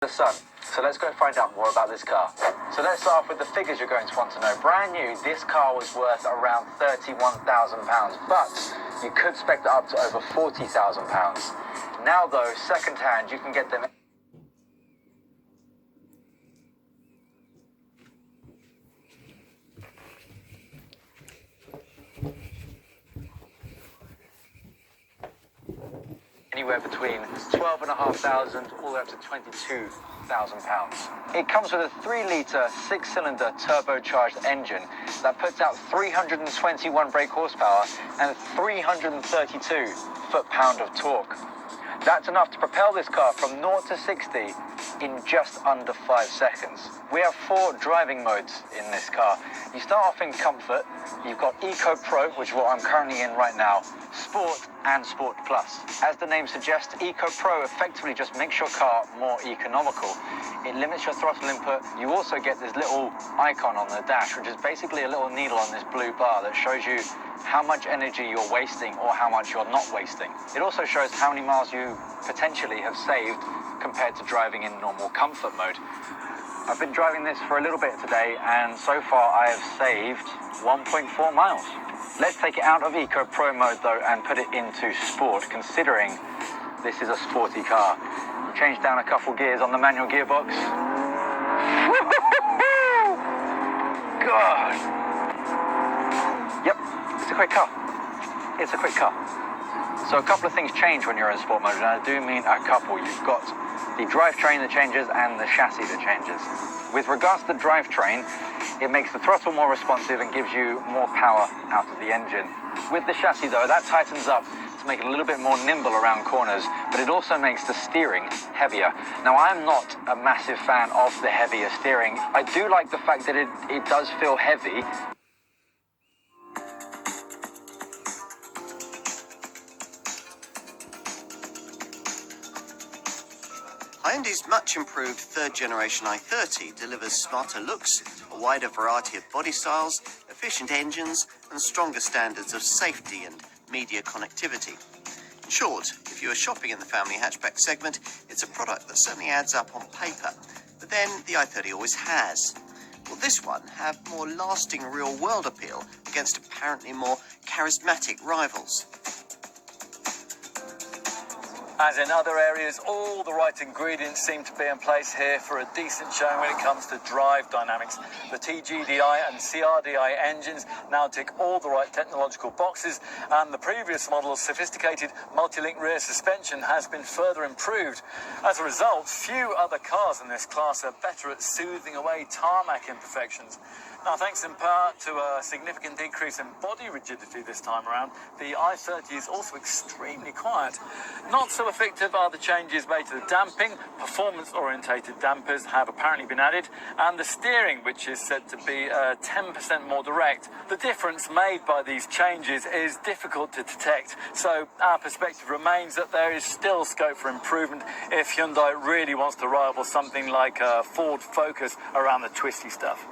The sun. So let's go find out more about this car. So let's start off with the figures you're going to want to know. Brand new, this car was worth around £31,000, but you could spec it up to over £40,000. Now though, second hand, you can get them anywhere between £12,500 all the way up to £22,000. It comes with a 3-litre, 6-cylinder turbocharged engine that puts out 321 brake horsepower and 332 foot-pound of torque. That's enough to propel this car from 0 to 60 in just under 5 seconds. We have 4 driving modes in this car. You start off in comfort, you've got Eco Pro, which is what I'm currently in right now, Sport and Sport Plus. As the name suggests, Eco Pro effectively just makes your car more economical. It limits your throttle input. You also get this little icon on the dash, which is basically a little needle on this blue bar that shows you how much energy you're wasting or how much you're not wasting. It also shows how many miles you potentially have saved compared to driving in normal comfort mode. I've been driving this for a little bit today, and so far I have saved 1.4 miles. Let's take it out of Eco Pro mode though and put it into Sport, considering this is a sporty car. Change down a couple gears on the manual gearbox. God! Yep, it's a quick car. It's a quick car. So a couple of things change when you're in sport mode, and I do mean a couple. You've got the drivetrain that changes and the chassis that changes. With regards to the drivetrain, it makes the throttle more responsive and gives you more power out of the engine. With the chassis though, that tightens up to make it a little bit more nimble around corners, but it also makes the steering heavier. Now, I'm not a massive fan of the heavier steering. I do like the fact that it does feel heavy. Hyundai's much improved third generation i30 delivers smarter looks, a wider variety of body styles, efficient engines, and stronger standards of safety and media connectivity. In short, if you are shopping in the family hatchback segment, it's a product that certainly adds up on paper, but then the i30 always has. Will this one have more lasting real-world appeal against apparently more charismatic rivals? As in other areas, all the right ingredients seem to be in place here for a decent showing when it comes to drive dynamics. The TGDI and CRDI engines now tick all the right technological boxes, and the previous model's sophisticated multi-link rear suspension has been further improved. As a result, few other cars in this class are better at soothing away tarmac imperfections. Now, thanks in part to a significant decrease in body rigidity this time around, the i30 is also extremely quiet. Not so effective are the changes made to the damping. Performance-orientated dampers have apparently been added, and the steering, which is said to be 10% more direct. The difference made by these changes is difficult to detect, so our perspective remains that there is still scope for improvement if Hyundai really wants to rival something like a Ford Focus around the twisty stuff.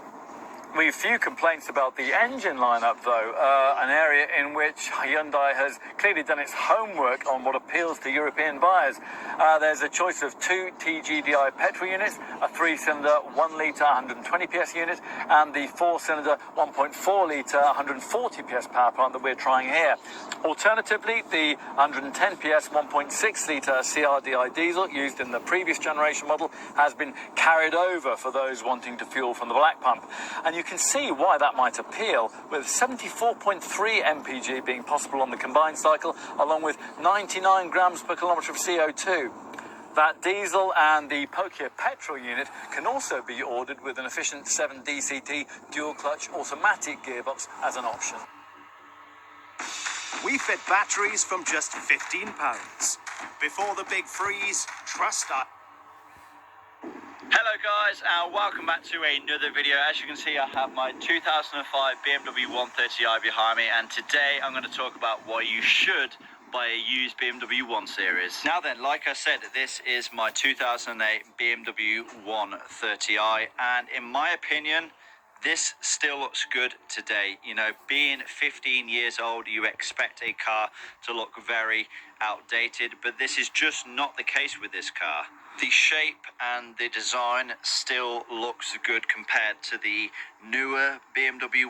We've few complaints about the engine lineup though, an area in which Hyundai has clearly done its homework on what appeals to European buyers. There's a choice of 2 TGDI petrol units, a 3-cylinder 1-litre 120 PS unit, and the 4-cylinder 1.4-litre 140 PS power plant that we're trying here. Alternatively, the 110 PS 1.6-litre CRDI diesel used in the previous generation model has been carried over for those wanting to fuel from the black pump. And you can see why that might appeal, with 74.3 mpg being possible on the combined cycle, along with 99 grams per kilometre of CO2. That diesel and the Pokia petrol unit can also be ordered with an efficient 7 DCT dual-clutch automatic gearbox as an option. We fit batteries from just £15. Before the big freeze, trust us. Hello guys, and welcome back to another video. As you can see, I have my 2005 BMW 130i behind me, and today I'm going to talk about why you should buy a used BMW 1 Series. Now then, like I said, this is my 2008 BMW 130i, and in my opinion, this still looks good today. You know, being 15 years old, you expect a car to look very outdated, but this is just not the case with this car. The shape and the design still looks good compared to the newer BMW